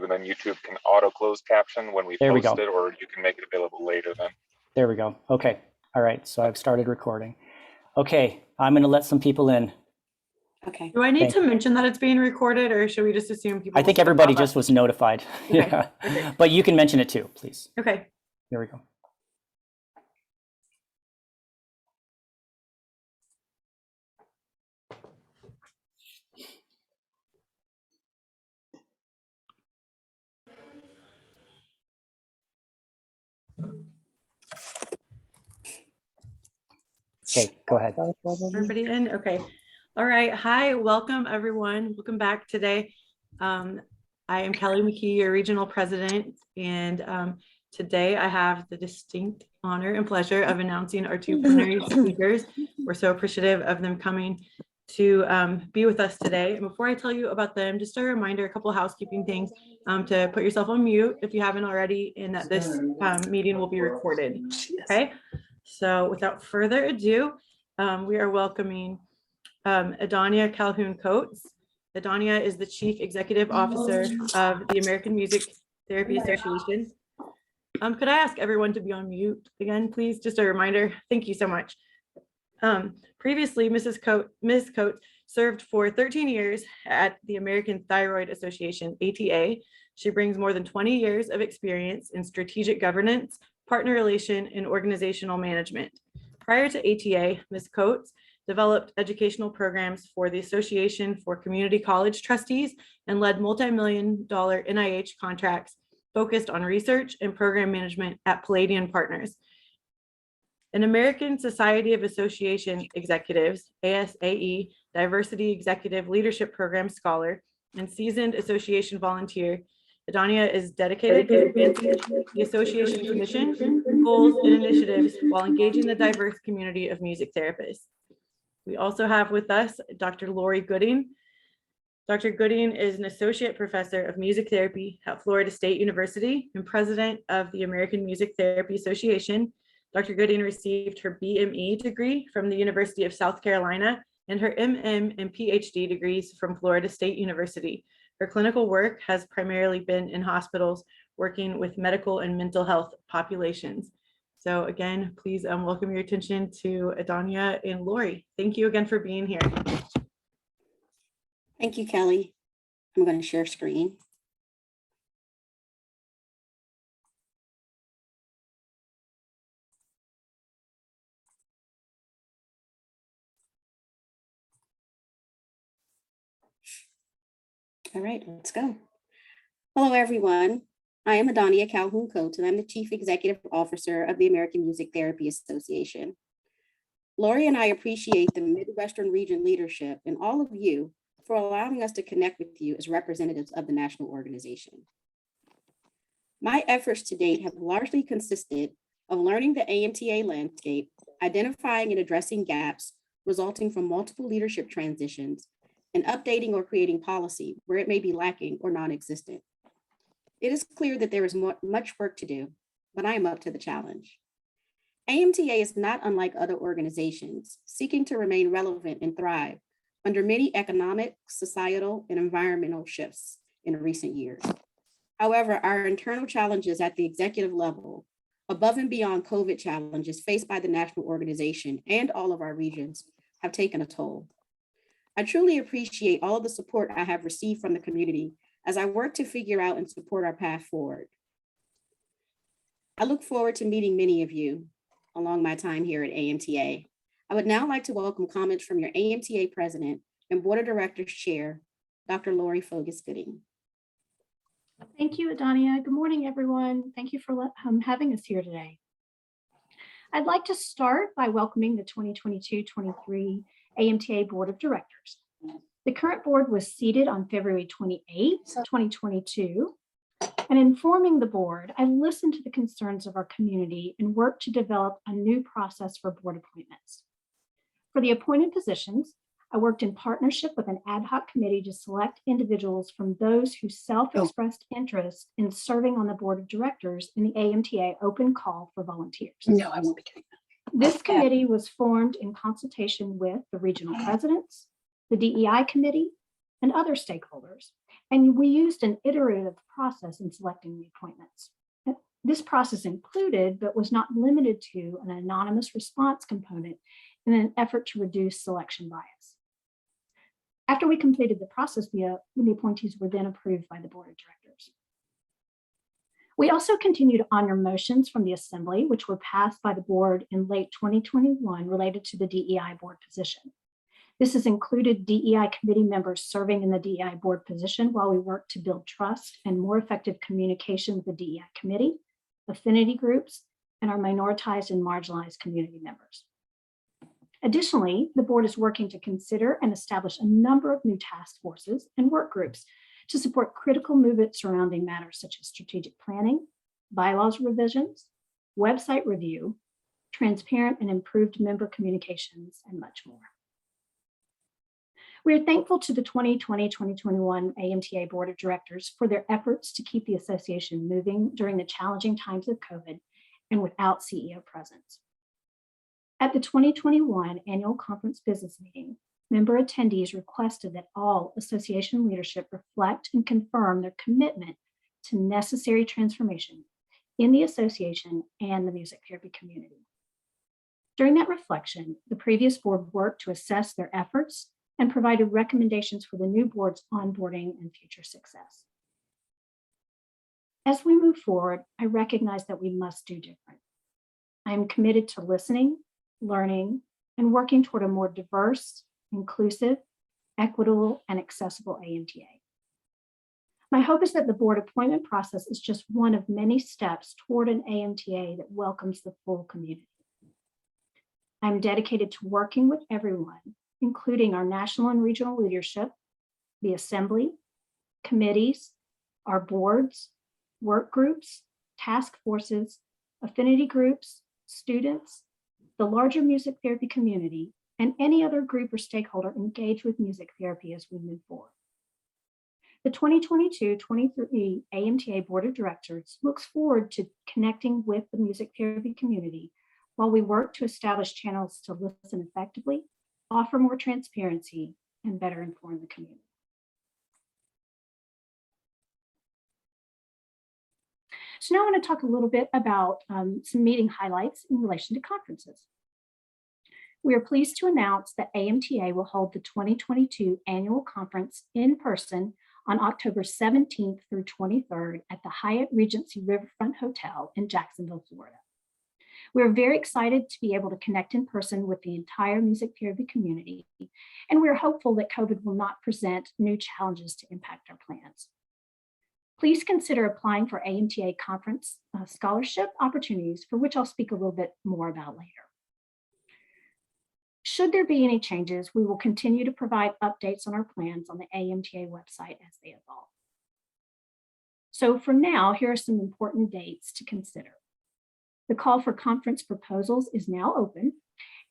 and then YouTube can auto close caption when we There we post go. it, or you can make it available later then. There we go. Okay. All right. So I've started recording. Okay. I'm going to let some people in. Okay. Do I need Thank to mention that it's being recorded, or should we just assume people? I think everybody just was notified. Okay, Yeah. perfect. But you can mention it too, please. Okay. Here we go. Okay, go ahead. Everybody in? Okay. All right. Hi, welcome everyone. Welcome back today. I am Kelly McKee, your regional president, and today I have the distinct honor and pleasure of announcing our two plenary speakers. We're so appreciative of them coming to be with us today. And before I tell you about them, just a reminder, a couple of housekeeping things, to put yourself on mute if you haven't already, and that this meeting will be recorded. Okay. So without further ado, we are welcoming Adonia Calhoun Coates. Adonia is the Chief Executive Officer of the American Music Therapy Association. Could I ask everyone to be on mute again, please? Just a reminder. Thank you so much. Previously, Ms. Coates served for 13 years at the American Thyroid Association, ATA. She brings more than 20 years of experience in strategic governance, partner relation, and organizational management. Prior to ATA, Ms. Coates developed educational programs for the Association for Community College Trustees and led multi-million-dollar NIH contracts focused on research and program management at Palladian Partners. An American Society of Association Executives, ASAE, Diversity Executive Leadership Program Scholar, and seasoned association volunteer, Adonia is dedicated to advancing the association's mission, goals, and initiatives while engaging the diverse community of music therapists. We also have with us Dr. Lori Gooding. Dr. Gooding is an associate professor of music therapy at Florida State University and president of the American Music Therapy Association. Dr. Gooding received her BME degree from the University of South Carolina and her MM and PhD degrees from Florida State University. Her clinical work has primarily been in hospitals working with medical and mental health populations. So again, please welcome your attention to Adonia and Lori. Thank you again for being here. Thank you, Kelly. I'm going to share screen. All right, let's go. Hello, everyone. I am Adonia Calhoun Coates, and I'm the Chief Executive Officer of the American Music Therapy Association. Lori and I appreciate the Midwestern region leadership and all of you for allowing us to connect with you as representatives of the national organization. My efforts to date have largely consisted of learning the AMTA landscape, identifying and addressing gaps resulting from multiple leadership transitions, and updating or creating policy where it may be lacking or non-existent. It is clear that there is much work to do, but I am up to the challenge. AMTA is not unlike other organizations seeking to remain relevant and thrive under many economic, societal, and environmental shifts in recent years. However, our internal challenges at the executive level, above and beyond COVID challenges faced by the national organization and all of our regions, have taken a toll. I truly appreciate all of the support I have received from the community as I work to figure out and support our path forward. I look forward to meeting many of you along my time here at AMTA. I would now like to welcome comments from your AMTA President and Board of Directors Chair, Dr. Lori Fogus-Gooding. Thank you, Adonia. Good morning, everyone. Thank you for having us here today. I'd like to start by welcoming the 2022-23 AMTA Board of Directors. The current board was seated on February 28, 2022, and in forming the board, I listened to the concerns of our community and worked to develop a new process for board appointments. For the appointed positions, I worked in partnership with an ad hoc committee to select individuals from those who self-expressed interest in serving on the board of directors in the AMTA open call for volunteers. No, I won't be doing that. This committee was formed in consultation with the regional presidents, the DEI committee, and other stakeholders, And we used an iterative process in selecting the appointments. This process included, but was not limited to, an anonymous response component in an effort to reduce selection bias. After we completed the process, the appointees were then approved by the board of directors. We also continue to honor motions from the Assembly, which were passed by the board in late 2021 related to the DEI board position. This has included DEI committee members serving in the DEI board position while we work to build trust and more effective communication with the DEI committee, affinity groups, and our minoritized and marginalized community members. Additionally, the board is working to consider and establish a number of new task forces and work groups to support critical movement surrounding matters such as strategic planning, bylaws revisions, website review, transparent and improved member communications, and much more. We are thankful to the 2020-2021 AMTA Board of Directors for their efforts to keep the association moving during the challenging times of COVID and without CEO presence. At the 2021 Annual Conference Business Meeting, member attendees requested that all association leadership reflect and confirm their commitment to necessary transformation in the association and the music therapy community. During that reflection, the previous board worked to assess their efforts and provided recommendations for the new board's onboarding and future success. As we move forward, I recognize that we must do different. I am committed to listening, learning, and working toward a more diverse, inclusive, equitable, and accessible AMTA. My hope is that the board appointment process is just one of many steps toward an AMTA that welcomes the full community. I'm dedicated to working with everyone, including our national and regional leadership, the Assembly, committees, our boards, work groups, task forces, affinity groups, students, the larger music therapy community, and any other group or stakeholder engaged with music therapy as we move forward. The 2022-23 AMTA Board of Directors looks forward to connecting with the music therapy community while we work to establish channels to listen effectively, offer more transparency, and better inform the community. So now I want to talk a little bit about some meeting highlights in relation to conferences. We are pleased to announce that AMTA will hold the 2022 annual conference in person on October 17th through 23rd at the Hyatt Regency Riverfront Hotel in Jacksonville, Florida. We're very excited to be able to connect in person with the entire music therapy community, and we're hopeful that COVID will not present new challenges to impact our plans. Please consider applying for AMTA conference scholarship opportunities, for which I'll speak a little bit more about later. Should there be any changes, we will continue to provide updates on our plans on the AMTA website as they evolve. So for now, here are some important dates to consider. The call for conference proposals is now open,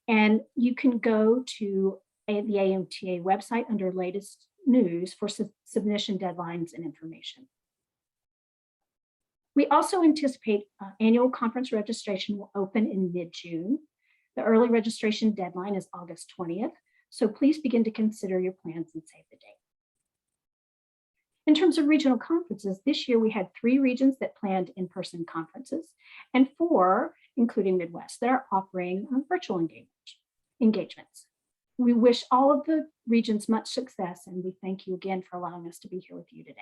and you can go to the AMTA website under latest news for submission deadlines and information. We also anticipate annual conference registration will open in mid-June. The early registration deadline is August 20th, so please begin to consider your plans and save the date. In terms of regional conferences, this year we had 3 regions that planned in-person conferences and 4, including Midwest, that are offering virtual engagements. We wish all of the regions much success, and we thank you again for allowing us to be here with you today.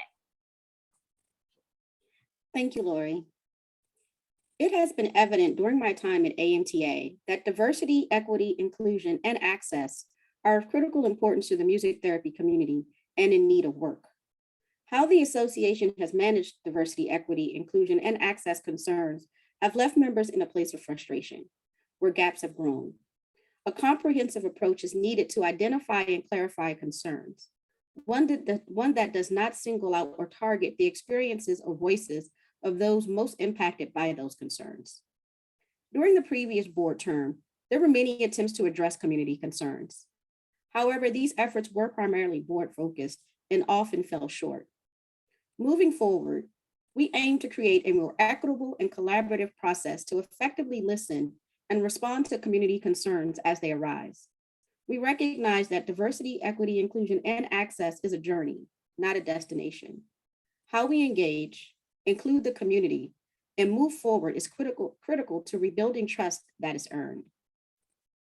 Thank you, Lori. It has been evident during my time at AMTA that diversity, equity, inclusion, and access are of critical importance to the music therapy community and in need of work. How the association has managed diversity, equity, inclusion, and access concerns have left members in a place of frustration, where gaps have grown. A comprehensive approach is needed to identify and clarify concerns, one that does not single out or target the experiences or voices of those most impacted by those concerns. During the previous board term, there were many attempts to address community concerns. However, these efforts were primarily board-focused and often fell short. Moving forward, we aim to create a more equitable and collaborative process to effectively listen and respond to community concerns as they arise. We recognize that diversity, equity, inclusion, and access is a journey, not a destination. How we engage, include the community, and move forward is critical to rebuilding trust that is earned.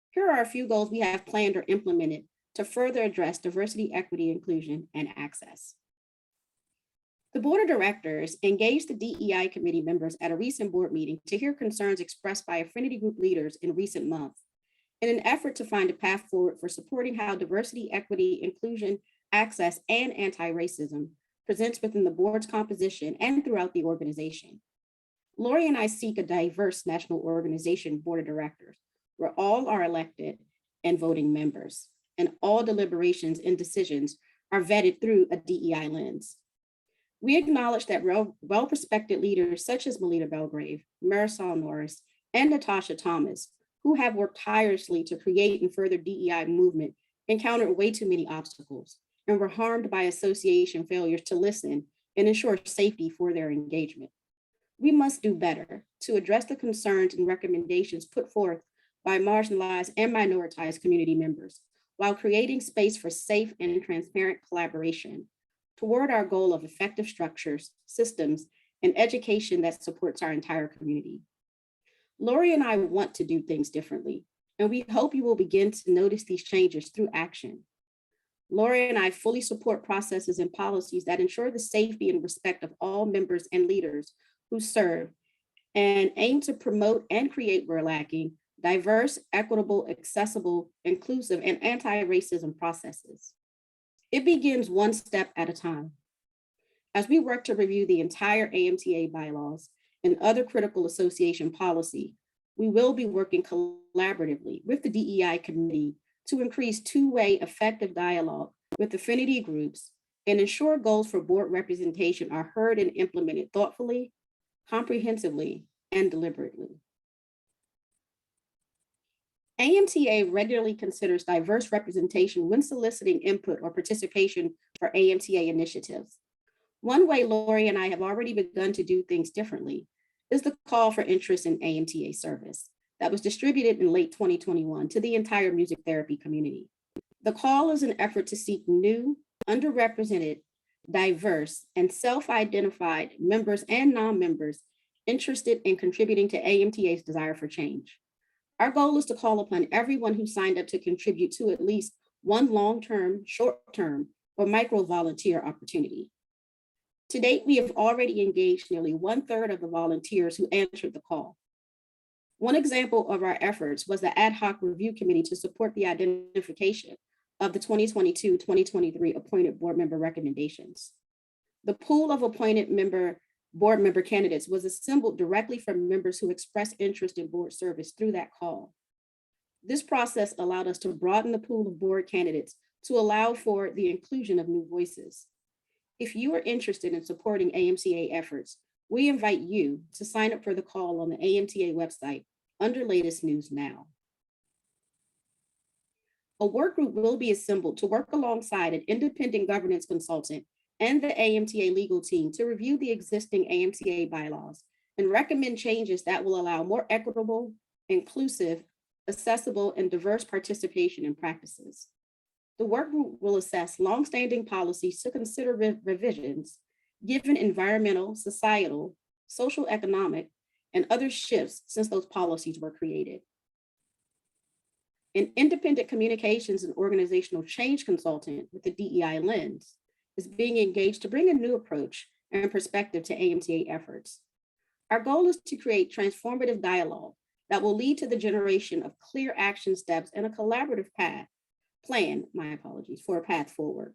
Here are a few goals we have planned or implemented to further address diversity, equity, inclusion, and access. The board of directors engaged the DEI committee members at a recent board meeting to hear concerns expressed by affinity group leaders in recent months in an effort to find a path forward for supporting how diversity, equity, inclusion, access, and anti-racism presents within the board's composition and throughout the organization. Lori and I seek a diverse national organization board of directors where all are elected and voting members, and all deliberations and decisions are vetted through a DEI lens. We acknowledge that well-respected leaders such as Melita Belgrave, Marisol Norris, and Natasha Thomas, who have worked tirelessly to create and further DEI movement, encountered way too many obstacles and were harmed by association failures to listen and ensure safety for their engagement. We must do better to address the concerns and recommendations put forth by marginalized and minoritized community members while creating space for safe and transparent collaboration toward our goal of effective structures, systems, and education that supports our entire community. Lori and I want to do things differently, and we hope you will begin to notice these changes through action. Lori and I fully support processes and policies that ensure the safety and respect of all members and leaders who serve and aim to promote and create where lacking diverse, equitable, accessible, inclusive, and anti-racism processes. It begins one step at a time. As we work to review the entire AMTA bylaws and other critical association policy, we will be working collaboratively with the DEI committee to increase two-way effective dialogue with affinity groups and ensure goals for board representation are heard and implemented thoughtfully, comprehensively, and deliberately. AMTA regularly considers diverse representation when soliciting input or participation for AMTA initiatives. One way Lori and I have already begun to do things differently is the call for interest in AMTA service that was distributed in late 2021 to the entire music therapy community. The call is an effort to seek new, underrepresented, diverse, and self-identified members and non-members interested in contributing to AMTA's desire for change. Our goal is to call upon everyone who signed up to contribute to at least one long-term, short-term, or micro-volunteer opportunity. To date, we have already engaged nearly 1/3 of the volunteers who answered the call. One example of our efforts was the ad hoc review committee to support the identification of the 2022-2023 appointed board member recommendations. The pool of appointed board member candidates was assembled directly from members who expressed interest in board service through that call. This process allowed us to broaden the pool of board candidates to allow for the inclusion of new voices. If you are interested in supporting AMTA efforts, we invite you to sign up for the call on the AMTA website under latest news now. A work group will be assembled to work alongside an independent governance consultant and the AMTA legal team to review the existing AMTA bylaws and recommend changes that will allow more equitable, inclusive, accessible, and diverse participation in practices. The work group will assess longstanding policies to consider revisions given environmental, societal, social, economic, and other shifts since those policies were created. An independent communications and organizational change consultant with the DEI lens is being engaged to bring a new approach and perspective to AMTA efforts. Our goal is to create transformative dialogue that will lead to the generation of clear action steps and a collaborative for a path forward.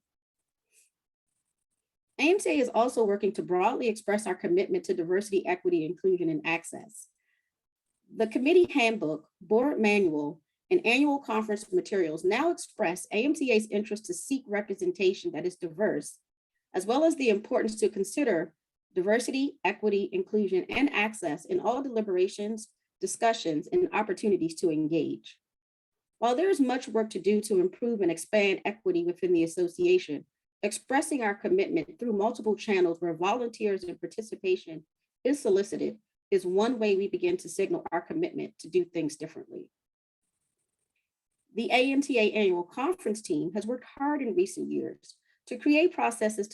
AMTA is also working to broadly express our commitment to diversity, equity, inclusion, and access. The committee handbook, board manual, and annual conference materials now express AMTA's interest to seek representation that is diverse, as well as the importance to consider diversity, equity, inclusion, and access in all deliberations, discussions, and opportunities to engage. While there is much work to do to improve and expand equity within the association, expressing our commitment through multiple channels where volunteers and participation is solicited is one way we begin to signal our commitment to do things differently. The AMTA annual conference team has worked hard in recent years to create processes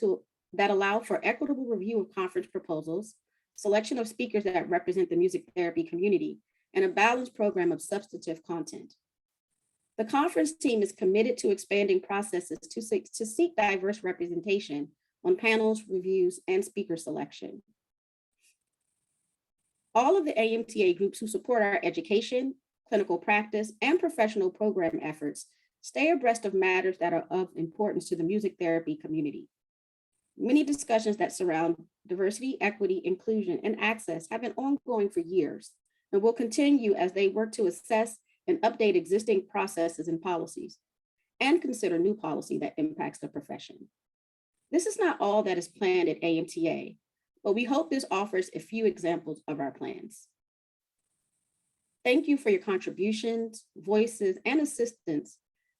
that allow for equitable review of conference proposals, selection of speakers that represent the music therapy community, and a balanced program of substantive content. The conference team is committed to expanding processes to seek diverse representation on panels, reviews, and speaker selection. All of the AMTA groups who support our education, clinical practice, and professional program efforts stay abreast of matters that are of importance to the music therapy community. Many discussions that surround diversity, equity, inclusion, and access have been ongoing for years and will continue as they work to assess and update existing processes and policies, and consider new policy that impacts the profession. This is not all that is planned at AMTA, but we hope this offers a few examples of our plans. Thank you for your contributions, voices, and assistance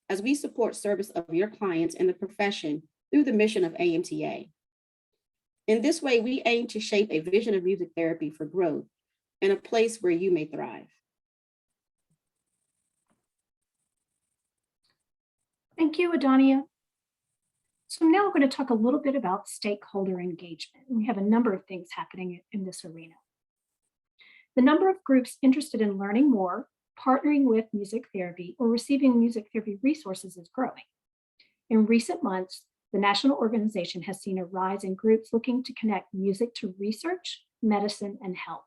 as we support service of your clients and the profession through the mission of AMTA. In this way, we aim to shape a vision of music therapy for growth and a place where you may thrive. Thank you, Adonia. So now we're going to talk a little bit about stakeholder engagement. We have a number of things happening in this arena. The number of groups interested in learning more, partnering with music therapy, or receiving music therapy resources is growing. In recent months, the national organization has seen a rise in groups looking to connect music to research, medicine, and health.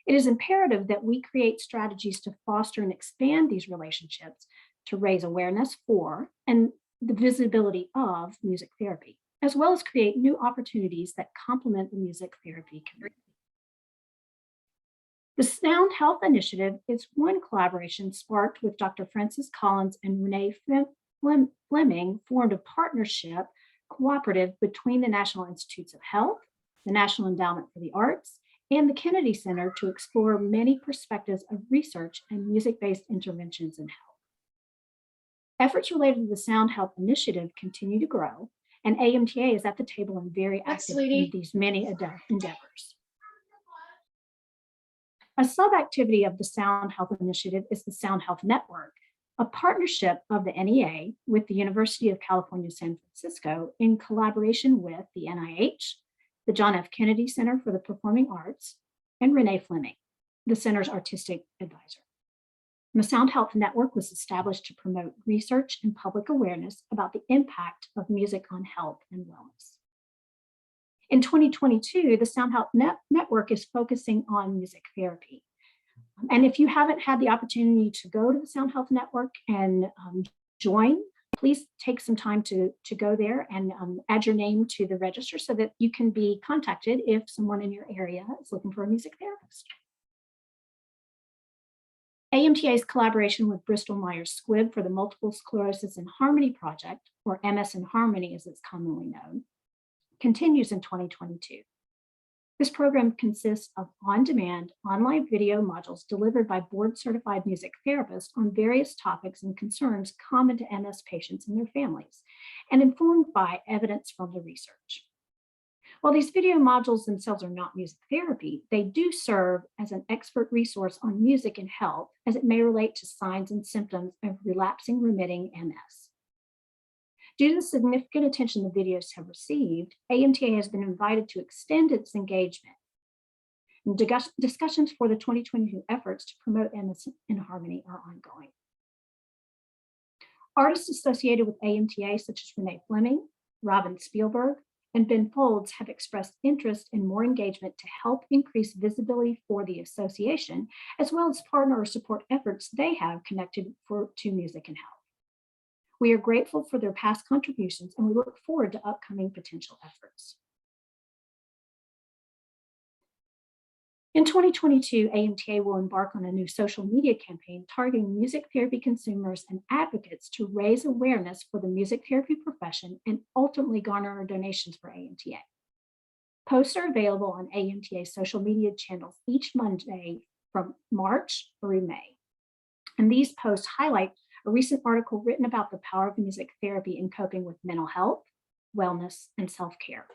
It is imperative that we create strategies to foster and expand these relationships to raise awareness for and the visibility of music therapy, as well as create new opportunities that complement the music therapy community. The Sound Health Initiative is one collaboration sparked with Dr. Francis Collins and Renee Fleming, formed a partnership cooperative between the National Institutes of Health, the National Endowment for the Arts, and the Kennedy Center to explore many perspectives of research and music-based interventions in health. Efforts related to the Sound Health Initiative continue to grow, and AMTA is at the table and very active in these many endeavors. A sub-activity of the Sound Health Initiative is the Sound Health Network, a partnership of the NEA with the University of California, San Francisco in collaboration with the NIH, the John F. Kennedy Center for the Performing Arts, and Renee Fleming, the center's artistic advisor. The Sound Health Network was established to promote research and public awareness about the impact of music on health and wellness. In 2022, the Sound Health Network is focusing on music therapy. And if you haven't had the opportunity to go to the Sound Health Network and join, please take some time to go there and add your name to the register so that you can be contacted if someone in your area is looking for a music therapist. AMTA's collaboration with Bristol Myers Squibb for the Multiple Sclerosis in Harmony Project, or MS in Harmony as it's commonly known, continues in 2022. This program consists of on-demand online video modules delivered by board-certified music therapists on various topics and concerns common to MS patients and their families, and informed by evidence from the research. While these video modules themselves are not music therapy, they do serve as an expert resource on music and health as it may relate to signs and symptoms of relapsing remitting MS. Due to the significant attention the videos have received, AMTA has been invited to extend its engagement. And discussions for the 2022 efforts to promote MS in Harmony are ongoing. Artists associated with AMTA, such as Renee Fleming, Robin Spielberg, and Ben Folds have expressed interest in more engagement to help increase visibility for the association, as well as partner or support efforts they have connected to music and health. We are grateful for their past contributions, and we look forward to upcoming potential efforts. In 2022, AMTA will embark on a new social media campaign targeting music therapy consumers and advocates to raise awareness for the music therapy profession and ultimately garner donations for AMTA. Posts are available on AMTA's social media channels each Monday from March through May. And these posts highlight a recent article written about the power of music therapy in coping with mental health, wellness, and self-care.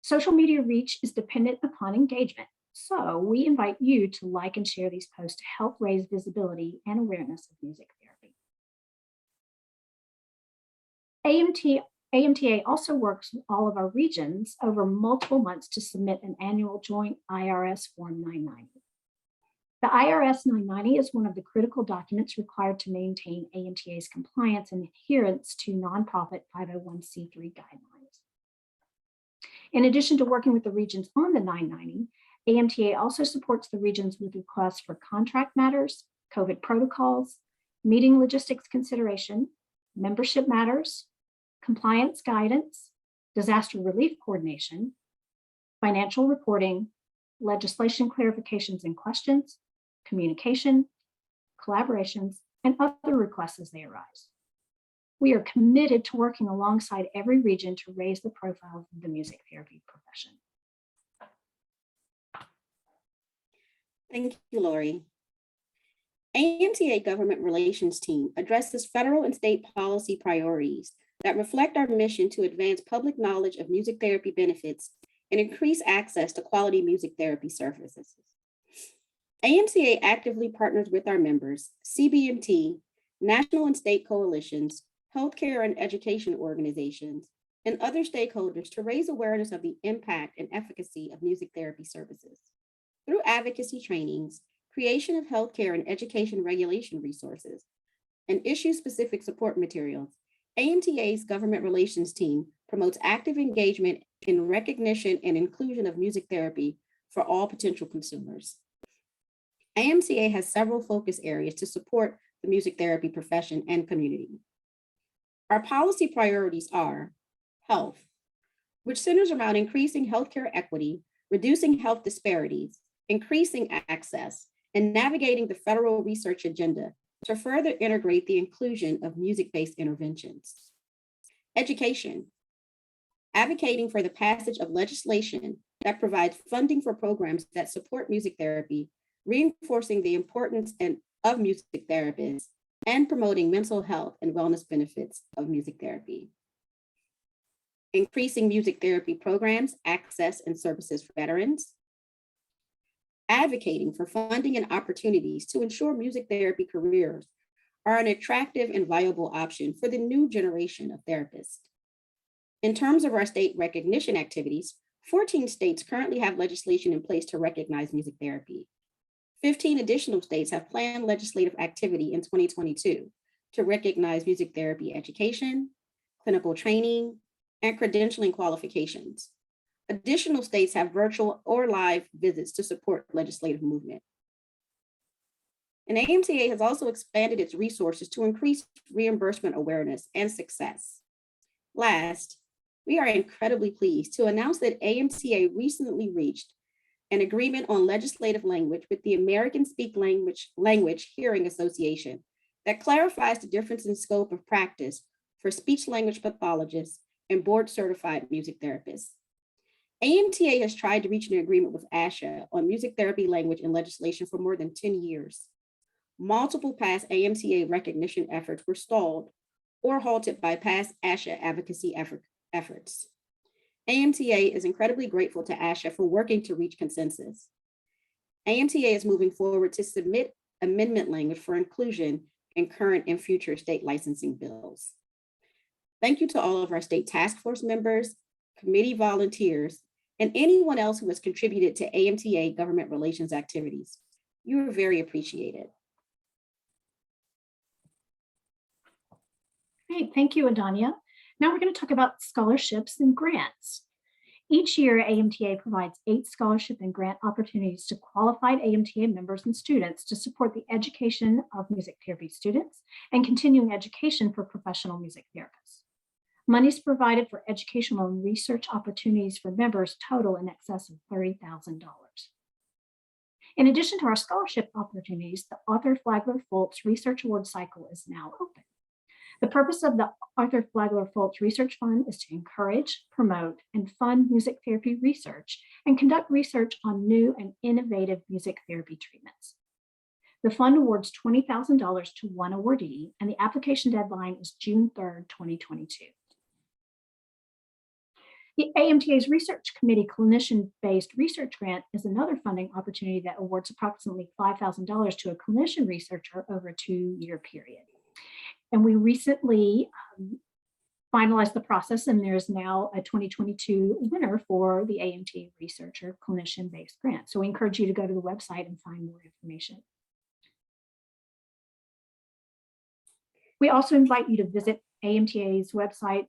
Social media reach is dependent upon engagement, so we invite you to like and share these posts to help raise visibility and awareness of music therapy. AMTA also works with all of our regions over multiple months to submit an annual joint IRS Form 990. The IRS 990 is one of the critical documents required to maintain AMTA's compliance and adherence to nonprofit 501c3 guidelines. In addition to working with the regions on the 990, AMTA also supports the regions with requests for contract matters, COVID protocols, meeting logistics consideration, membership matters, compliance guidance, disaster relief coordination, financial reporting, legislation clarifications and questions, communication, collaborations, and other requests as they arise. We are committed to working alongside every region to raise the profile of the music therapy profession. Thank you, Lori. AMTA Government Relations Team addresses federal and state policy priorities that reflect our mission to advance public knowledge of music therapy benefits and increase access to quality music therapy services. AMTA actively partners with our members, CBMT, national and state coalitions, healthcare and education organizations, and other stakeholders to raise awareness of the impact and efficacy of music therapy services. Through advocacy trainings, creation of healthcare and education regulation resources, and issue-specific support materials, AMTA's Government Relations Team promotes active engagement in recognition and inclusion of music therapy for all potential consumers. AMTA has several focus areas to support the music therapy profession and community. Our policy priorities are health, which centers around increasing healthcare equity, reducing health disparities, increasing access, and navigating the federal research agenda to further integrate the inclusion of music-based interventions. Education, advocating for the passage of legislation that provides funding for programs that support music therapy, reinforcing the importance of music therapists, and promoting mental health and wellness benefits of music therapy. Increasing music therapy programs, access, and services for veterans. Advocating for funding and opportunities to ensure music therapy careers are an attractive and viable option for the new generation of therapists. In terms of our state recognition activities, 14 states currently have legislation in place to recognize music therapy. 15 additional states have planned legislative activity in 2022 to recognize music therapy education, clinical training, and credentialing qualifications. Additional states have virtual or live visits to support legislative movement. And AMTA has also expanded its resources to increase reimbursement awareness and success. Last, we are incredibly pleased to announce that AMTA recently reached an agreement on legislative language with the American Speak Language Hearing Association that clarifies the difference in scope of practice for speech-language pathologists and board-certified music therapists. AMTA has tried to reach an agreement with ASHA on music therapy language and legislation for more than 10 years. Multiple past AMTA recognition efforts were stalled or halted by past ASHA advocacy efforts. AMTA is incredibly grateful to ASHA for working to reach consensus. AMTA is moving forward to submit amendment language for inclusion in current and future state licensing bills. Thank you to all of our state task force members, committee volunteers, and anyone else who has contributed to AMTA government relations activities. You are very appreciated. Great, thank you, Adonia. Now we're going to talk about scholarships and grants. Each year, AMTA provides 8 scholarship and grant opportunities to qualified AMTA members and students to support the education of music therapy students and continuing education for professional music therapists. Monies provided for educational and research opportunities for members total in excess of $30,000. In addition to our scholarship opportunities, the Arthur Flagler Foltz Research Award Cycle is now open. The purpose of the Arthur Flagler Foltz Research Fund is to encourage, promote, and fund music therapy research and conduct research on new and innovative music therapy treatments. The fund awards $20,000 to one awardee, and the application deadline is June 3rd, 2022. The AMTA's Research Committee Clinician-Based Research Grant is another funding opportunity that awards approximately $5,000 to a clinician researcher over a 2-year period. And we recently finalized the process, and there's now a 2022 winner for the AMTA Researcher Clinician-Based Grant. So we encourage you to go to the website and find more information. We also invite you to visit AMTA's website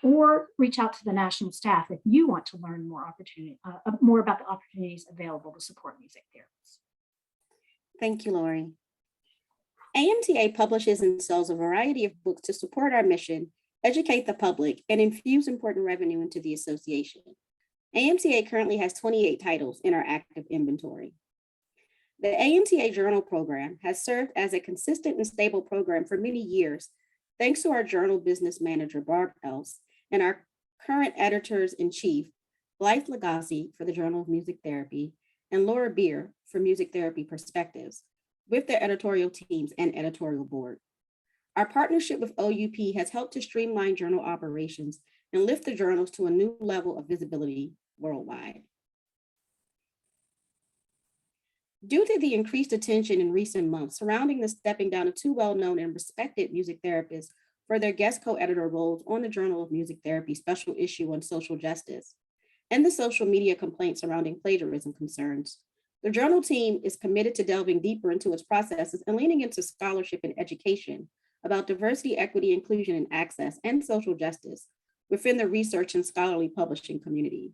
or reach out to the national staff if you want to learn more about the opportunities available to support music therapists. Thank you, Lori. AMTA publishes and sells a variety of books to support our mission, educate the public, and infuse important revenue into the association. AMTA currently has 28 titles in our active inventory. The AMTA Journal Program has served as a consistent and stable program for many years, thanks to our journal business manager, Barb Else, and our current editors-in-chief, Blythe Lagasse for the Journal of Music Therapy, and Laura Beer for Music Therapy Perspectives, with their editorial teams and editorial board. Our partnership with OUP has helped to streamline journal operations and lift the journals to a new level of visibility worldwide. Due to the increased attention in recent months surrounding the stepping down of two well-known and respected music therapists for their guest co-editor roles on the Journal of Music Therapy special issue on social justice, and the social media complaints surrounding plagiarism concerns, the journal team is committed to delving deeper into its processes and leaning into scholarship and education about diversity, equity, inclusion, and access, and social justice within the research and scholarly publishing community.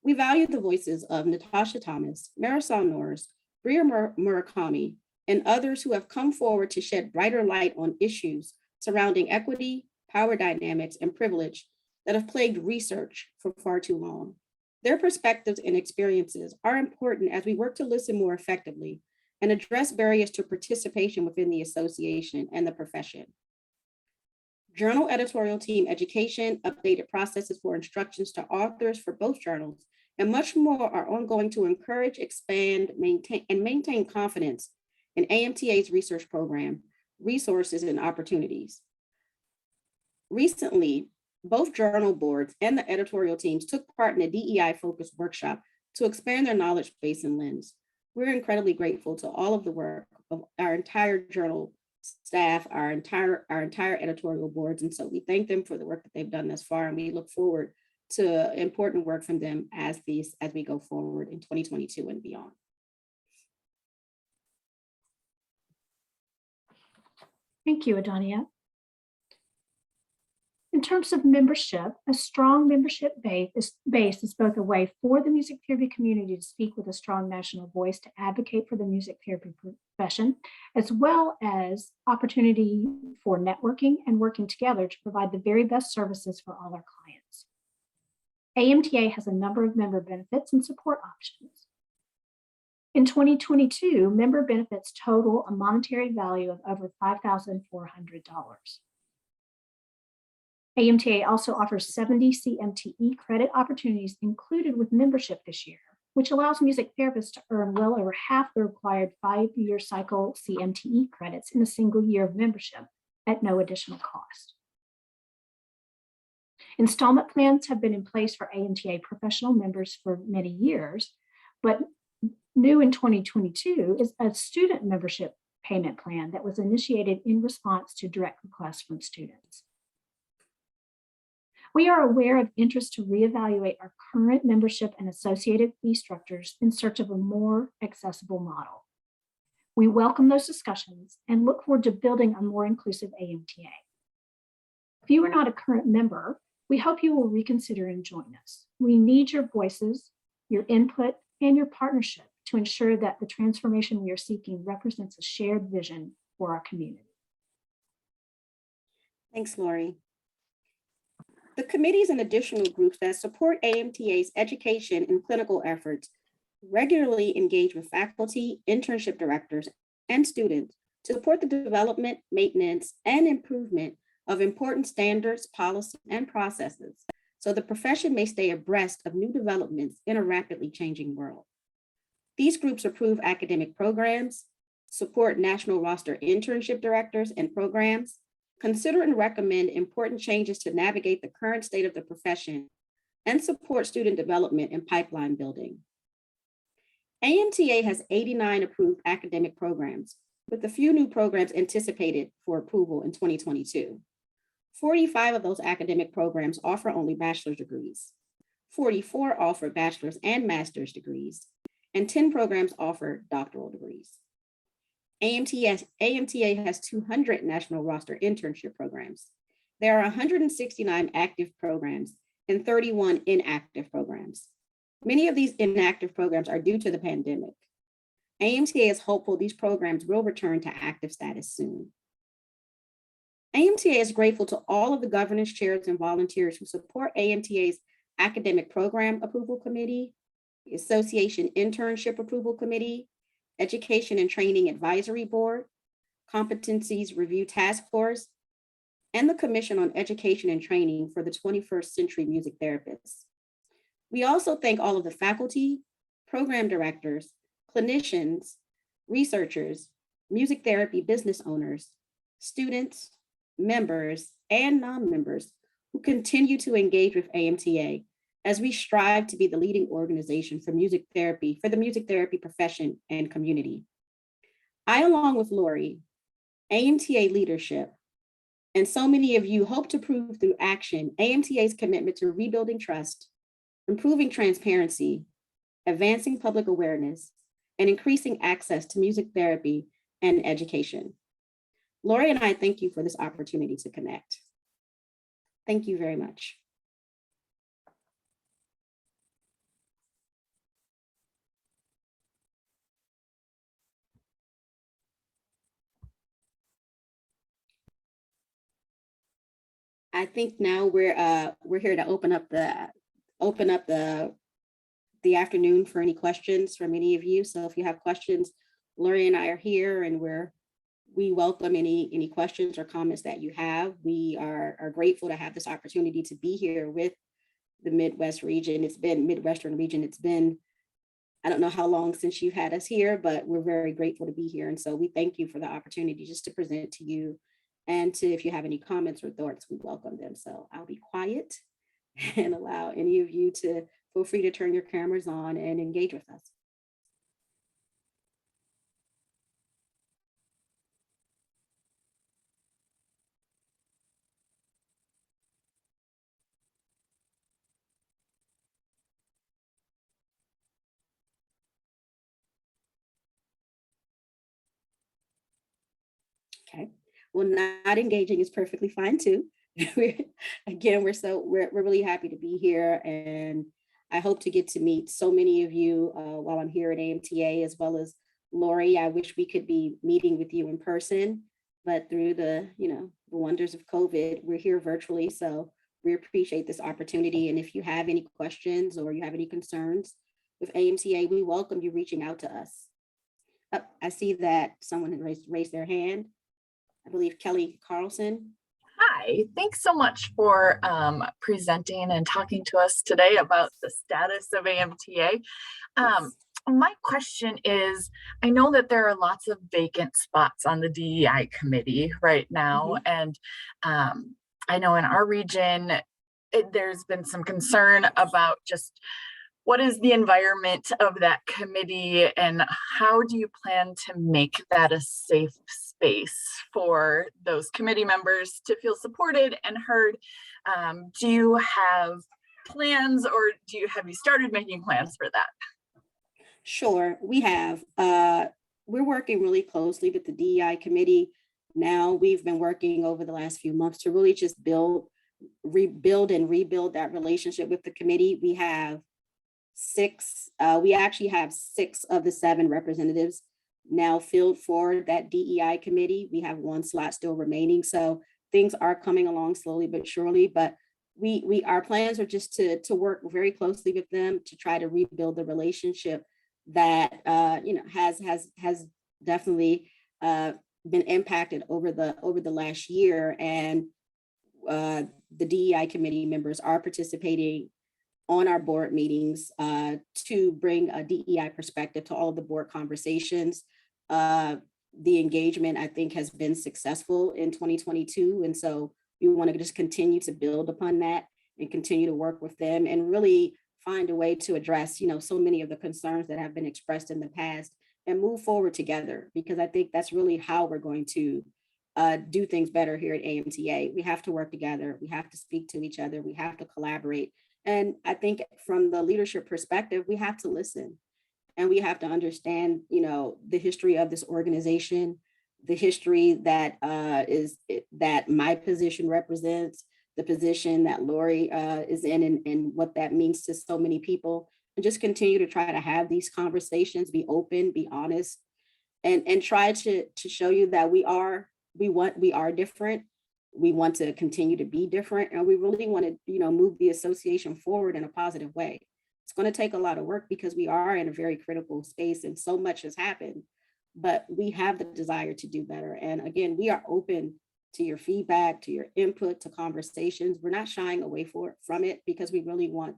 We value the voices of Natasha Thomas, Marisol Norris, Bria Murakami, and others who have come forward to shed brighter light on issues surrounding equity, power dynamics, and privilege that have plagued research for far too long. Their perspectives and experiences are important as we work to listen more effectively and address barriers to participation within the association and the profession. Journal editorial team education, updated processes for instructions to authors for both journals, and much more are ongoing to encourage, expand, maintain confidence in AMTA's research program, resources, and opportunities. Recently, both journal boards and the editorial teams took part in a DEI-focused workshop to expand their knowledge base and lens. We're incredibly grateful to all of the work of our entire journal staff, our entire editorial boards, and so we thank them for the work that they've done thus far, and we look forward to important work from them as we go forward in 2022 and beyond. Thank you, Adonia. In terms of membership, a strong membership base is both a way for the music therapy community to speak with a strong national voice to advocate for the music therapy profession, as well as opportunity for networking and working together to provide the very best services for all our clients. AMTA has a number of member benefits and support options. In 2022, member benefits total a monetary value of over $5,400. AMTA also offers 70 CMTE credit opportunities included with membership this year, which allows music therapists to earn well over half the required 5-year cycle CMTE credits in a single year of membership at no additional cost. Installment plans have been in place for AMTA professional members for many years, but new in 2022 is a student membership payment plan that was initiated in response to direct requests from students. We are aware of interest to reevaluate our current membership and associated fee structures in search of a more accessible model. We welcome those discussions and look forward to building a more inclusive AMTA. If you are not a current member, we hope you will reconsider and join us. We need your voices, your input, and your partnership to ensure that the transformation we are seeking represents a shared vision for our community. Thanks, Lori. The committees and additional groups that support AMTA's education and clinical efforts regularly engage with faculty, internship directors, and students to support the development, maintenance, and improvement of important standards, policies, and processes, so the profession may stay abreast of new developments in a rapidly changing world. These groups approve academic programs, support national roster internship directors and programs, consider and recommend important changes to navigate the current state of the profession, and support student development and pipeline building. AMTA has 89 approved academic programs, with a few new programs anticipated for approval in 2022. 45 of those academic programs offer only bachelor's degrees. 44 offer bachelor's and master's degrees, and 10 programs offer doctoral degrees. AMTA has 200 national roster internship programs. There are 169 active programs and 31 inactive programs. Many of these inactive programs are due to the pandemic. AMTA is hopeful these programs will return to active status soon. AMTA is grateful to all of the governance chairs and volunteers who support AMTA's Academic Program Approval Committee, the Association Internship Approval Committee, Education and Training Advisory Board, Competencies Review Task Force, and the Commission on Education and Training for the 21st Century Music Therapists. We also thank all of the faculty, program directors, clinicians, researchers, music therapy business owners, students, members, and non-members who continue to engage with AMTA as we strive to be the leading organization for music therapy, for the music therapy profession and community. I, along with Lori, AMTA leadership, and so many of you hope to prove through action AMTA's commitment to rebuilding trust, improving transparency, advancing public awareness, and increasing access to music therapy and education. Lori and I thank you for this opportunity to connect. Thank you very much. I think now we're here to open up the afternoon for any questions from any of you. So if you have questions, Lori and I are here, and we welcome any questions or comments that you have. We are grateful to have this opportunity to be here with the Midwestern region. It's been, I don't know how long since you've had us here, but we're very grateful to be here. And so we thank you for the opportunity just to present to you, and if you have any comments or thoughts, we welcome them. So I'll be quiet and allow any of you to feel free to turn your cameras on and engage with us. Okay, well, not engaging is perfectly fine too. Again, we're really happy to be here, and I hope to get to meet so many of you while I'm here at AMTA, as well as Lori. I wish we could be meeting with you in person, but through the wonders of COVID, we're here virtually. So we appreciate this opportunity. And if you have any questions or you have any concerns with AMTA, we welcome you reaching out to us. I see that someone had raised their hand. I believe Kelly Carlson. Hi, thanks so much for presenting and talking to us today about the status of AMTA. Yes. My question is, I know that there are lots of vacant spots on the DEI committee right now, and I know in our region, there's been some concern about just what is the environment of that committee, and how do you plan to make that a safe space for those committee members to feel supported and heard? Do you have plans, or have you started making plans for that? Sure, we have. We're working really closely with the DEI committee. Now we've been working over the last few months to really just rebuild that relationship with the committee. We have we actually have 6 of the 7 representatives now filled for that DEI committee. We have 1 slot still remaining. So things are coming along slowly but surely, but our plans are just to work very closely with them to try to rebuild the relationship that has definitely been impacted over the last year. And the DEI committee members are participating on our board meetings to bring a DEI perspective to all of the board conversations. The engagement, I think, has been successful in 2022. And so we want to just continue to build upon that and continue to work with them and really find a way to address, so many of the concerns that have been expressed in the past and move forward together, because I think that's really how we're going to do things better here at AMTA. We have to work together. We have to speak to each other. We have to collaborate. And I think from the leadership perspective, we have to listen and we have to understand, the history of this organization, the history that that my position represents, the position that Lori is in, and what that means to so many people, and just continue to try to have these conversations, be open, be honest, and try to show you that we are different. We want to continue to be different, and we really want to, move the association forward in a positive way. It's going to take a lot of work because we are in a very critical space and so much has happened, but we have the desire to do better. And again, we are open to your feedback, to your input, to conversations. We're not shying away from it because we really want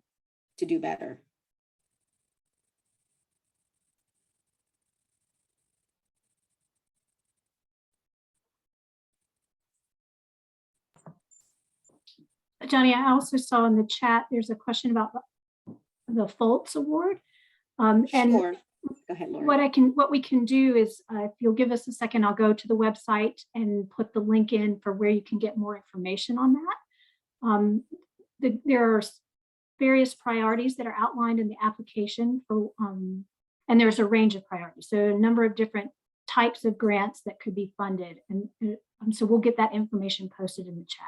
to do better. Johnny, I also saw in the chat, there's a question about the Fultz Award. And Sure. Go ahead, Laura. what we can do is, if you'll give us a second, I'll go to the website and put the link in for where you can get more information on that. There are various priorities that are outlined in the application for, and there's a range of priorities. So a number of different types of grants that could be funded. And so we'll get that information posted in the chat.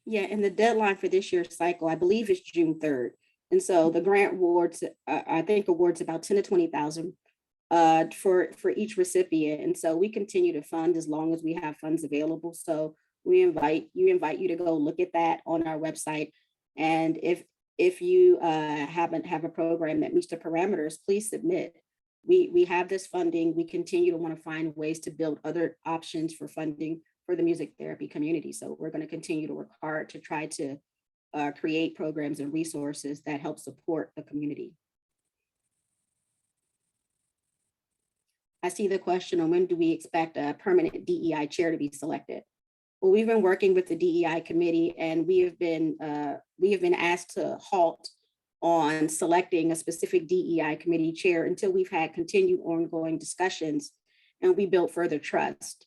Yeah, and the deadline for this year's cycle, I believe, is June 3rd. And so the grant awards, I think awards about 10 to 20,000 for each recipient. And so we continue to fund as long as we have funds available. So we invite you to go look at that on our website. And if you haven't have a program that meets the parameters, please submit. We have this funding. We continue to want to find ways to build other options for funding for the music therapy community. So we're going to continue to work hard to try to create programs and resources that help support the community. I see the question on when do we expect a permanent DEI chair to be selected? Well, we've been working with the DEI committee, and we have been asked to halt on selecting a specific DEI committee chair until we've had continued ongoing discussions and we build further trust.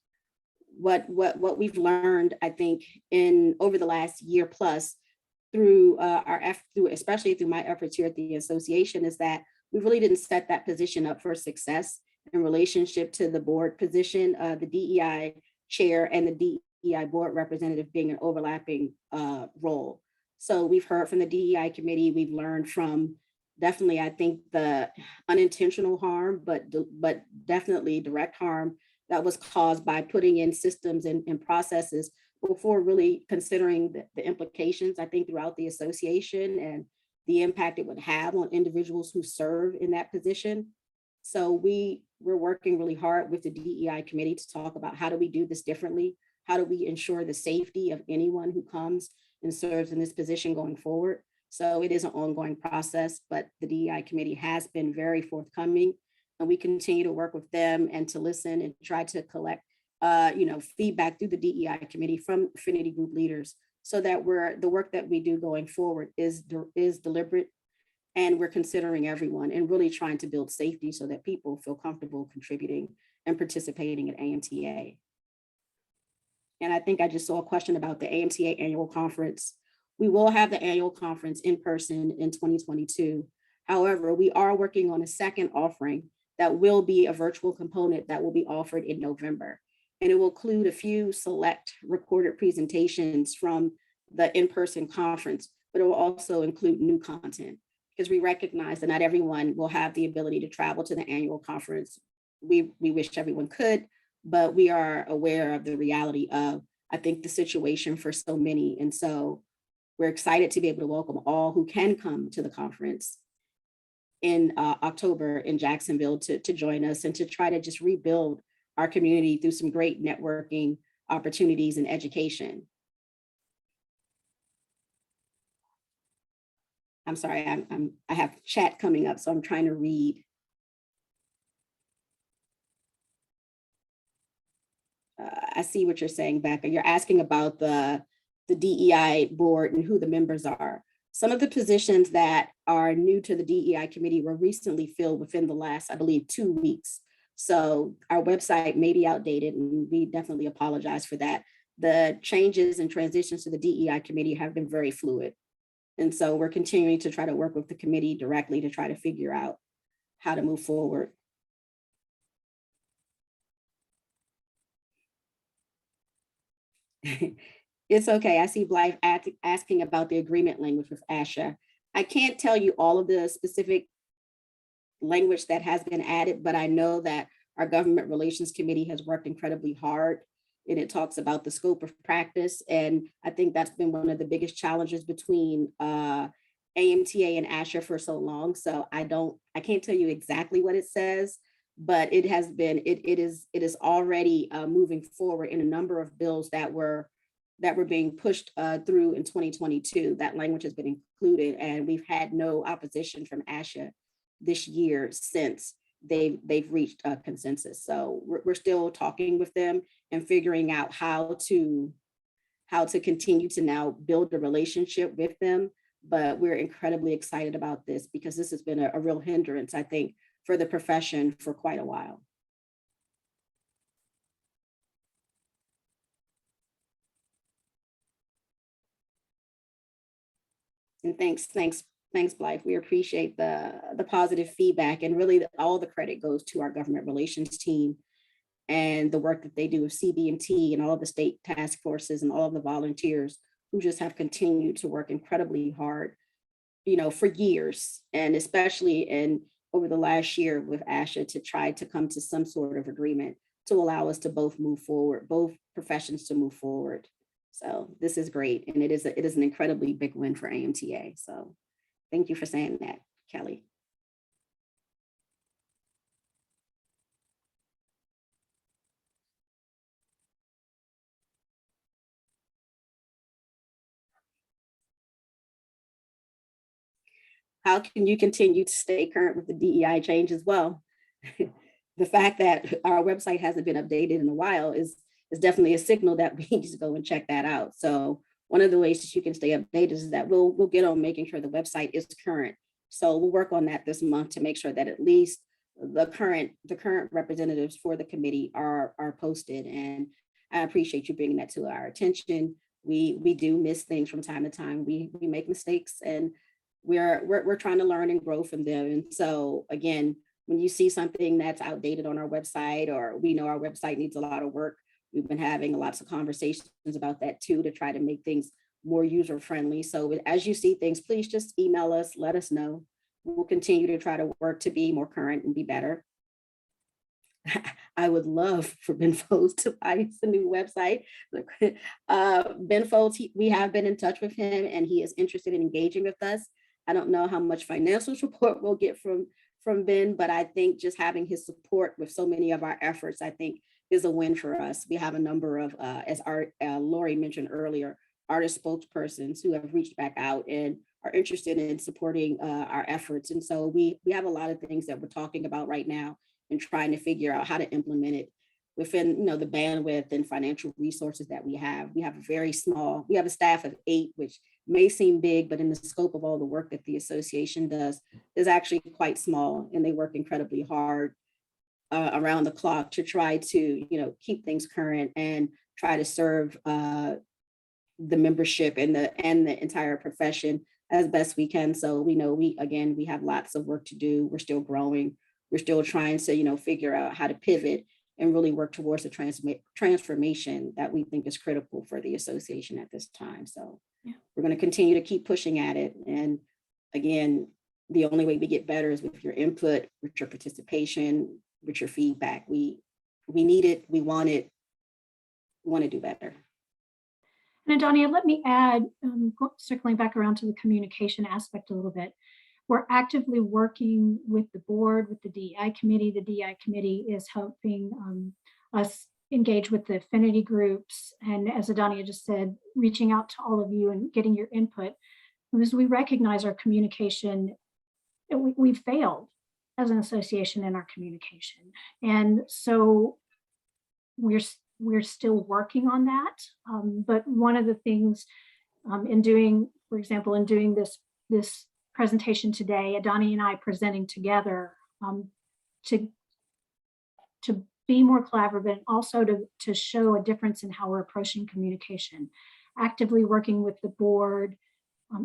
What we've learned, I think, over the last year plus through especially through my efforts here at the association, is that we really didn't set that position up for success in relationship to the board position, the DEI chair and the DEI board representative being an overlapping role. So we've heard from the DEI committee, we've learned from definitely, I think, the unintentional harm, but definitely direct harm that was caused by putting in systems and processes before really considering the implications, I think, throughout the association and the impact it would have on individuals who serve in that position. So we're working really hard with the DEI committee to talk about how do we do this differently? How do we ensure the safety of anyone who comes and serves in this position going forward? So it is an ongoing process, but the DEI committee has been very forthcoming. And we continue to work with them and to listen and try to collect, feedback through the DEI committee from affinity group leaders, so that the work that we do going forward is deliberate, and we're considering everyone and really trying to build safety so that people feel comfortable contributing and participating at AMTA. And I think I just saw a question about the AMTA annual conference. We will have the annual conference in person in 2022. However, we are working on a second offering that will be a virtual component that will be offered in November. And it will include a few select recorded presentations from the in-person conference, but it will also include new content, because we recognize that not everyone will have the ability to travel to the annual conference. We wish everyone could, but we are aware of the reality of, I think, the situation for so many. And so we're excited to be able to welcome all who can come to the conference in October in Jacksonville to join us and to try to just rebuild our community through some great networking opportunities and education. I'm sorry, I have chat coming up, so I'm trying to read. I see what you're saying, Becca. You're asking about the DEI board and who the members are. Some of the positions that are new to the DEI committee were recently filled within the last, I believe, 2 weeks. So our website may be outdated, and we definitely apologize for that. The changes and transitions to the DEI committee have been very fluid. And so we're continuing to try to work with the committee directly to try to figure out how to move forward. It's okay. I see Blythe asking about the agreement language with ASHA. I can't tell you all of the specific language that has been added, but I know that our government relations committee has worked incredibly hard, and it talks about the scope of practice. And I think that's been one of the biggest challenges between AMTA and ASHA for so long. So I can't tell you exactly what it says, but it has been, it is already moving forward in a number of bills that were being pushed through in 2022. That language has been included, and we've had no opposition from ASHA this year since they've reached a consensus. So we're still talking with them and figuring out how to continue to now build a relationship with them. But we're incredibly excited about this because this has been a real hindrance, I think, for the profession for quite a while. And thanks, Blythe. We appreciate the positive feedback, and really all the credit goes to our government relations team and the work that they do with CB&T and all of the state task forces and all of the volunteers who just have continued to work incredibly hard, for years, and especially over the last year with ASHA to try to come to some sort of agreement to allow us to both move forward, both professions to move forward. So this is great, and it is an incredibly big win for AMTA. So thank you for saying that, Kelly. How can you continue to stay current with the DEI change as well? The fact that our website hasn't been updated in a while is definitely a signal that we need to go and check that out. So one of the ways that you can stay updated is that we'll get on making sure the website is current. So we'll work on that this month to make sure that at least the current representatives for the committee are posted. And I appreciate you bringing that to our attention. We do miss things from time to time. We make mistakes, and we're trying to learn and grow from them. And so again, when you see something that's outdated on our website, or we know our website needs a lot of work, we've been having lots of conversations about that too, to try to make things more user-friendly. So as you see things, please just email us, let us know. We'll continue to try to work to be more current and be better. I would love for Ben Folds to buy us a new website. Ben Folds, we have been in touch with him, and he is interested in engaging with us. I don't know how much financial support we'll get from Ben, but I think just having his support with so many of our efforts, I think, is a win for us. We have a number of, as Lori mentioned earlier, artist spokespersons who have reached back out and are interested in supporting our efforts. And so we have a lot of things that we're talking about right now and trying to figure out how to implement it within the bandwidth and financial resources that we have. We have a staff of 8, which may seem big, but in the scope of all the work that the association does is actually quite small, and they work incredibly hard around the clock to try to keep things current and try to serve the membership and the entire profession as best we can. So we know we have lots of work to do. We're still growing. We're still trying to figure out how to pivot and really work towards the transformation that we think is critical for the association at this time. So we're going to continue to keep pushing at it. And again, the only way we get better is with your input, with your participation, with your feedback. We need it. We want it. We want to do better. And Adonia, let me add, circling back around to the communication aspect a little bit. We're actively working with the board, with the DEI committee. The DEI committee is helping us engage with the affinity groups. And as Adonia just said, reaching out to all of you and getting your input. Because we recognize our communication, we've failed as an association in our communication. And so we're still working on that. But one of the things in doing this presentation today, Adonia and I presenting together to to be more collaborative and also to show a difference in how we're approaching communication, actively working with the board,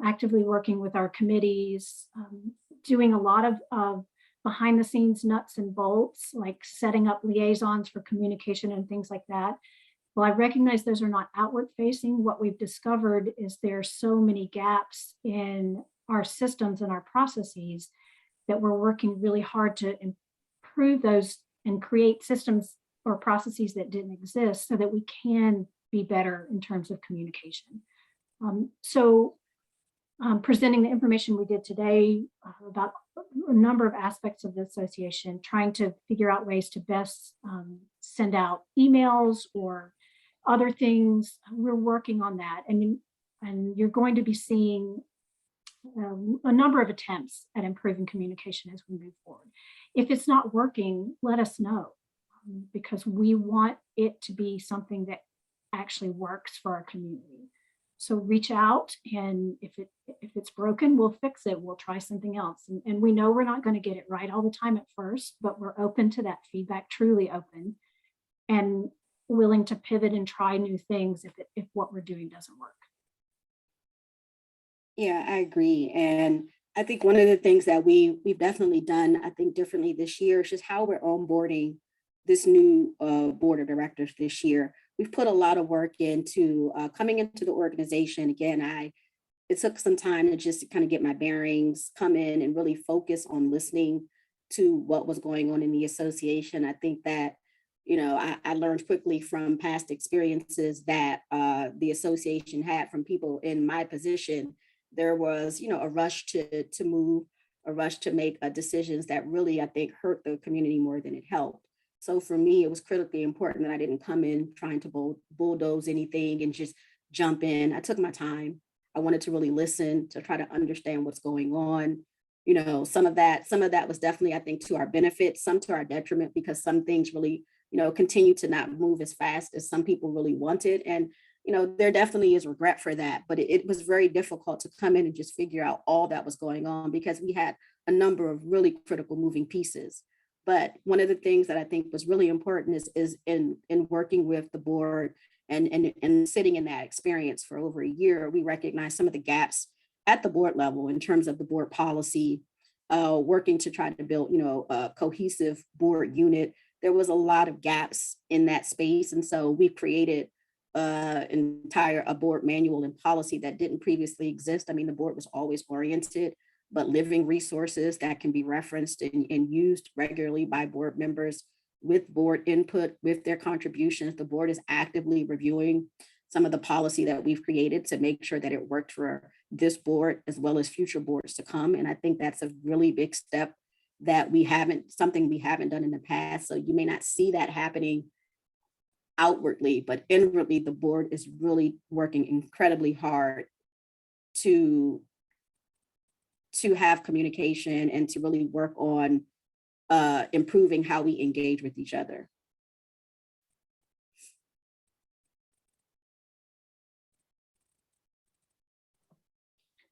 actively working with our committees, doing a lot of behind the scenes nuts and bolts, like setting up liaisons for communication and things like that. Well, I recognize those are not outward facing. What we've discovered is there's so many gaps in our systems and our processes that we're working really hard to improve those and create systems or processes that didn't exist so that we can be better in terms of communication. Presenting the information we did today about a number of aspects of the association, trying to figure out ways to best send out emails or other things. We're working on that, and you're going to be seeing a number of attempts at improving communication as we move forward. If it's not working, let us know, because we want it to be something that actually works for our community. So reach out, and if it's broken, we'll fix it. We'll try something else. And we know we're not going to get it right all the time at first, but we're open to that feedback, truly open, and willing to pivot and try new things if what we're doing doesn't work. Yeah, I agree. And I think one of the things that we've definitely done, I think, differently this year is just how we're onboarding this new board of directors this year. We've put a lot of work into coming into the organization. Again, it took some time to just kind of get my bearings, come in and really focus on listening to what was going on in the association. I think that, you know, I learned quickly from past experiences that the association had from people in my position. There was, you know, a rush to move, a rush to make decisions that really, I think, hurt the community more than it helped. So for me, it was critically important that I didn't come in trying to bulldoze anything and just jump in. I took my time. I wanted to really listen, to try to understand what's going on. You know, some of that was definitely, I think, to our benefit, some to our detriment, because some things really, you know, continue to not move as fast as some people really wanted. And, you know, there definitely is regret for that, but it was very difficult to come in and just figure out all that was going on, because we had a number of really critical moving pieces. But one of the things that I think was really important is in working with the board and sitting in that experience for over a year, we recognized some of the gaps at the board level in terms of the board policy, working to try to build, you know, a cohesive board unit. There was a lot of gaps in that space. And so we created a board manual and policy that didn't previously exist. I mean, the board was always oriented, but living resources that can be referenced and used regularly by board members with board input, with their contributions. The board is actively reviewing some of the policy that we've created to make sure that it worked for this board as well as future boards to come. And I think that's a really big step that something we haven't done in the past. So you may not see that happening outwardly, but inwardly, the board is really working incredibly hard to have communication and to really work on improving how we engage with each other.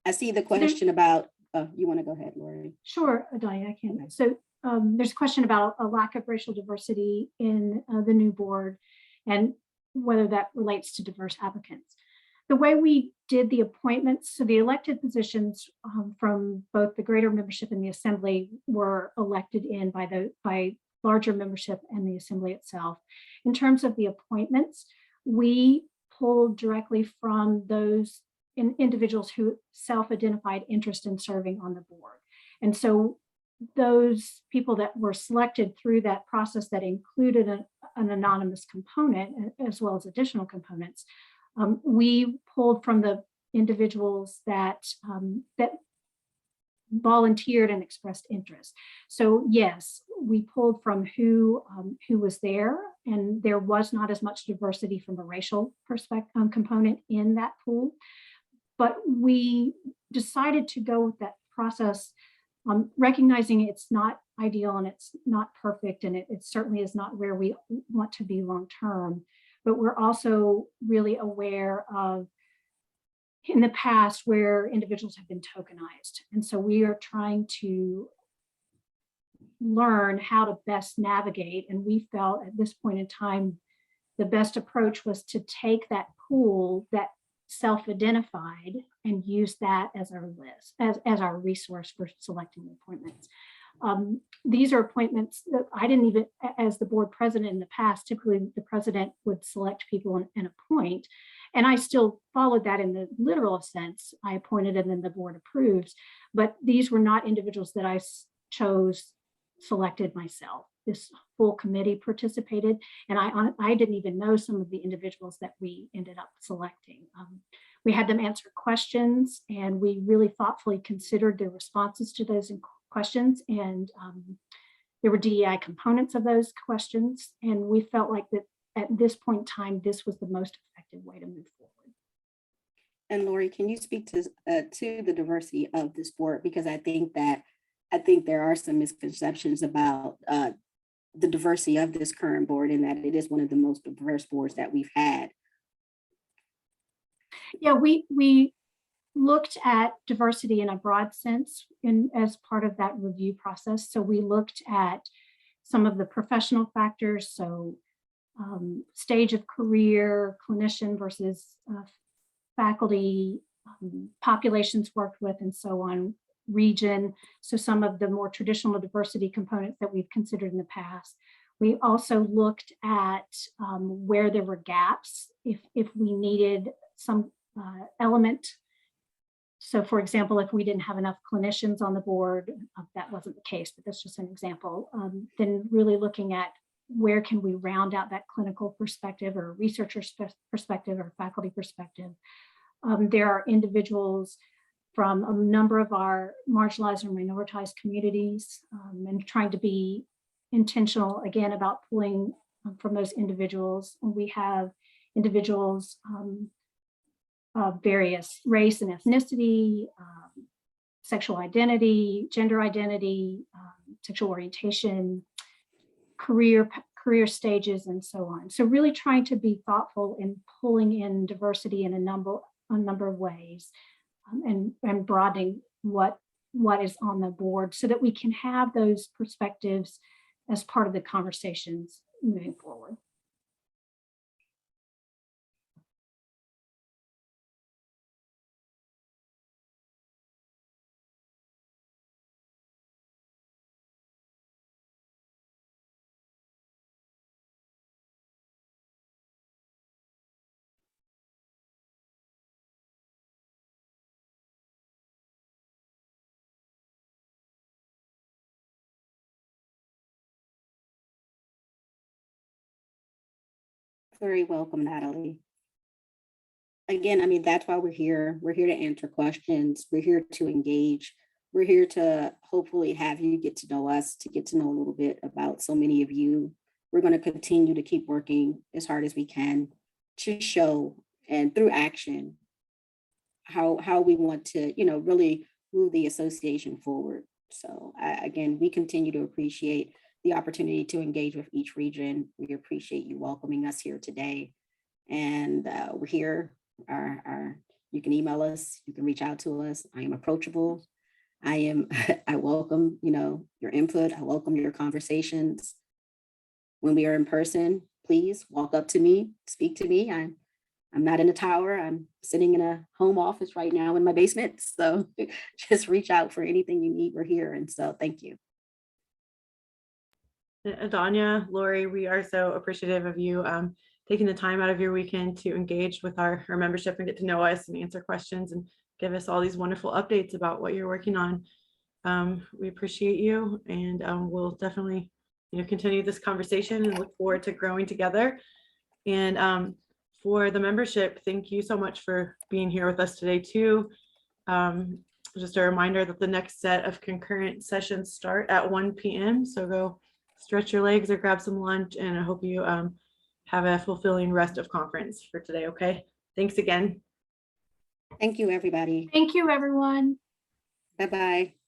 I see the question about, you want to go ahead, Lori? Sure, Adonia, I can. So there's a question about a lack of racial diversity in the new board and whether that relates to diverse applicants. The way we did the appointments, so the elected positions from both the greater membership and the assembly were elected in by larger membership and the assembly itself. In terms of the appointments, we pulled directly from those individuals who self-identified interest in serving on the board. And so those people that were selected through that process that included an anonymous component as well as additional components, we pulled from the individuals that volunteered and expressed interest. So yes, we pulled from who was there, and there was not as much diversity from a racial perspective component in that pool. But we decided to go with that process, recognizing it's not ideal and it's not perfect, and it certainly is not where we want to be long term. But we're also really aware of in the past where individuals have been tokenized. And so we are trying to learn how to best navigate. And we felt at this point in time, the best approach was to take that pool that self-identified and use that as our list, as our resource for selecting the appointments. These are appointments that I didn't even, as the board president in the past, typically the president would select people and appoint. And I still followed that in the literal sense. I appointed and then the board approves, but these were not individuals that I chose, selected myself. This full committee participated, and I didn't even know some of the individuals that we ended up selecting. We had them answer questions, and we really thoughtfully considered their responses to those questions, and there were DEI components of those questions, and we felt like that at this point in time, this was the most effective way to move forward. And Lori, can you speak to the diversity of this board? Because I think there are some misconceptions about the diversity of this current board, and that it is one of the most diverse boards that we've had. Yeah, we looked at diversity in a broad sense as part of that review process. So we looked at some of the professional factors, so stage of career, clinician versus faculty, populations worked with, and so on, region. So some of the more traditional diversity components that we've considered in the past. We also looked at where there were gaps, if we needed some element. So for example, if we didn't have enough clinicians on the board, that wasn't the case, but that's just an example, then really looking at where can we round out that clinical perspective or researcher perspective or faculty perspective. There are individuals from a number of our marginalized and minoritized communities, and trying to be intentional again about pulling from those individuals. We have individuals of various race and ethnicity, sexual identity, gender identity, sexual orientation, career stages, and so on. So really trying to be thoughtful in pulling in diversity in a number of ways, and broadening what is on the board so that we can have those perspectives as part of the conversations moving forward. Very welcome, Natalie. Again, I mean, that's why we're here. We're here to answer questions. We're here to engage. We're here to hopefully have you get to know us, to get to know a little bit about so many of you. We're going to continue to keep working as hard as we can to show, and through action, how we want to, really move the association forward. So again, we continue to appreciate the opportunity to engage with each region. We appreciate you welcoming us here today. And we're here. You can email us, you can reach out to us. I am approachable. I welcome, your input. I welcome your conversations. When we are in person, please walk up to me, speak to me. I'm not in a tower. I'm sitting in a home office right now in my basement. So just reach out for anything you need. We're here. And so thank you. Adonia, Lori, we are so appreciative of you taking the time out of your weekend to engage with our membership and get to know us and answer questions and give us all these wonderful updates about what you're working on. We appreciate you, and we'll definitely continue this conversation and look forward to growing together. And for the membership, thank you so much for being here with us today too. Just a reminder that the next set of concurrent sessions start at 1 p.m. So go stretch your legs or grab some lunch, and I hope you have a fulfilling rest of conference for today. Okay, thanks again. Thank you, everybody. Thank you, everyone. Bye-bye.